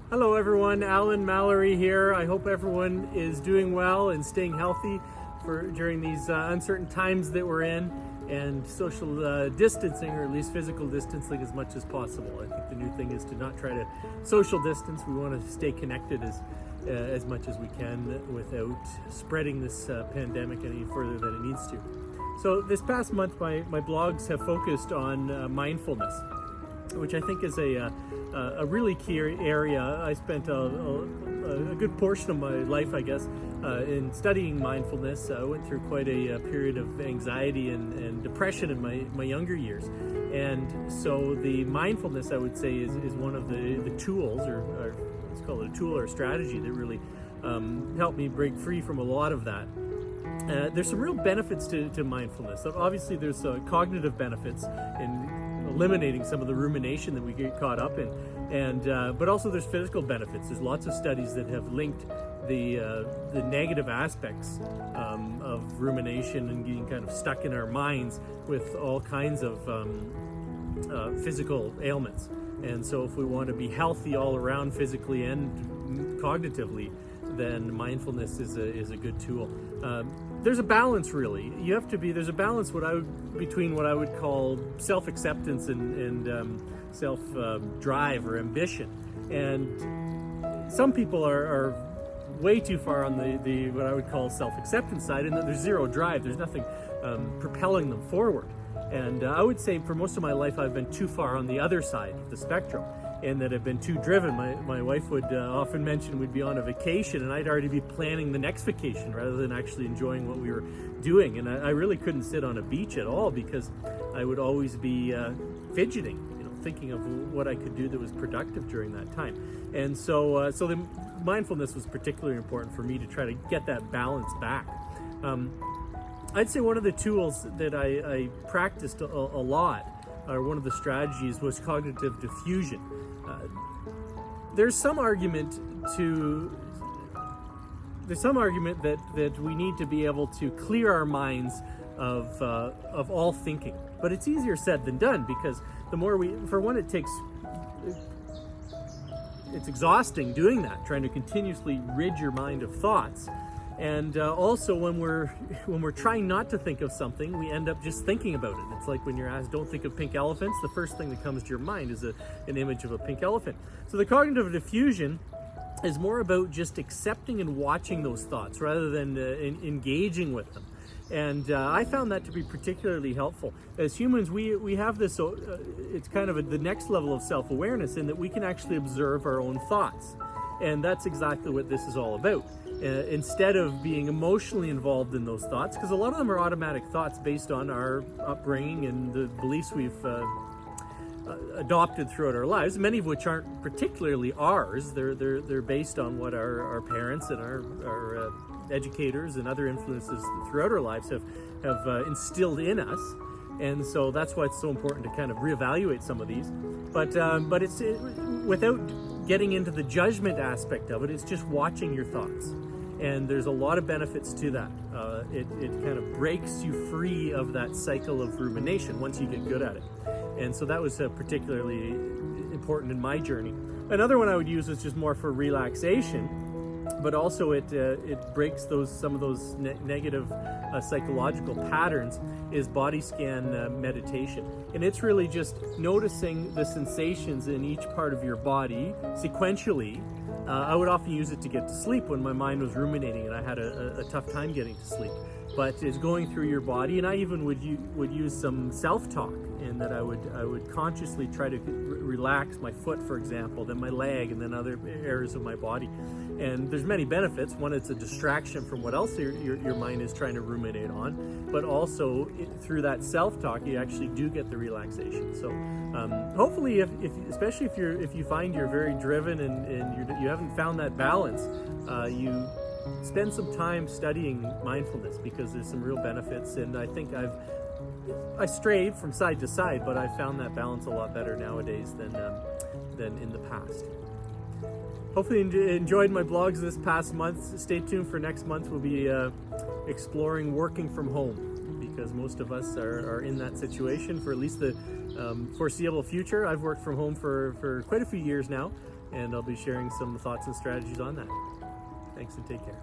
Hello everyone, Alan Mallory here. I hope everyone is doing well and staying healthy during these uncertain times that we're in, and social distancing, or at least physical distancing, as much as possible. I think the new thing is to not try to social distance. We want to stay connected as much as we can without spreading this pandemic any further than it needs to. So this past month, my blogs have focused on mindfulness, which I think is a really key area. I spent a good portion of my life, I guess, in studying mindfulness. I went through quite a period of anxiety and depression in my younger years. And so the mindfulness, I would say, is one of the tools, or let's call it a tool or a strategy, that really helped me break free from a lot of that. There's some real benefits to mindfulness. So obviously, there's cognitive benefits in eliminating some of the rumination that we get caught up in, but also there's physical benefits. There's lots of studies that have linked the negative aspects of rumination and getting kind of stuck in our minds with all kinds of physical ailments. And so if we want to be healthy all around, physically and cognitively, then mindfulness is a good tool. There's a balance, really. There's a balance between what I would call self-acceptance and self-drive or ambition. And some people are way too far on the what I would call self-acceptance side, and that there's zero drive. There's nothing propelling them forward. And I would say for most of my life, I've been too far on the other side of the spectrum, and that I've been too driven. My wife would often mention we'd be on a vacation and I'd already be planning the next vacation rather than actually enjoying what we were doing. And I really couldn't sit on a beach at all because I would always be fidgeting, thinking of what I could do that was productive during that time. And so the mindfulness was particularly important for me to try to get that balance back. I'd say one of the tools that I practiced a lot, or one of the strategies, was cognitive diffusion. There's some argument that we need to be able to clear our minds of all thinking, but it's easier said than done, because the more it's exhausting doing that, trying to continuously rid your mind of thoughts. And also when we're trying not to think of something, we end up just thinking about it. It's like when you're asked, don't think of pink elephants, the first thing that comes to your mind is an image of a pink elephant. So the cognitive diffusion is more about just accepting and watching those thoughts rather than engaging with them. And I found that to be particularly helpful. As humans, we have this, it's kind of the next level of self-awareness, in that we can actually observe our own thoughts. And that's exactly what this is all about. Instead of being emotionally involved in those thoughts, because a lot of them are automatic thoughts based on our upbringing and the beliefs we've adopted throughout our lives, many of which aren't particularly ours. They're based on what our parents and our educators and other influences throughout our lives have instilled in us. And so that's why it's so important to kind of reevaluate some of these. But it's without getting into the judgment aspect of it, it's just watching your thoughts. And there's a lot of benefits to that. It kind of breaks you free of that cycle of rumination once you get good at it. And so that was particularly important in my journey. Another one I would use is just more for relaxation, but also it breaks some of those negative psychological patterns, is body scan meditation. And it's really just noticing the sensations in each part of your body sequentially. I would often use it to get to sleep when my mind was ruminating and I had a tough time getting to sleep. But it's going through your body, and I even would use some self-talk, in that I would consciously try to relax my foot, for example, then my leg, and then other areas of my body. And there's many benefits. One, it's a distraction from what else your mind is trying to ruminate on, but also through that self-talk, you actually do get the relaxation. So hopefully, especially if you find you're very driven and you haven't found that balance, you spend some time studying mindfulness, because there's some real benefits. And I think I strayed from side to side, but I found that balance a lot better nowadays than in the past. Hopefully you enjoyed my blogs this past month. Stay tuned for next month. We'll be exploring working from home, because most of us are in that situation for at least the foreseeable future, I've worked from home for quite a few years now, and I'll be sharing some thoughts and strategies on that. Thanks and take care.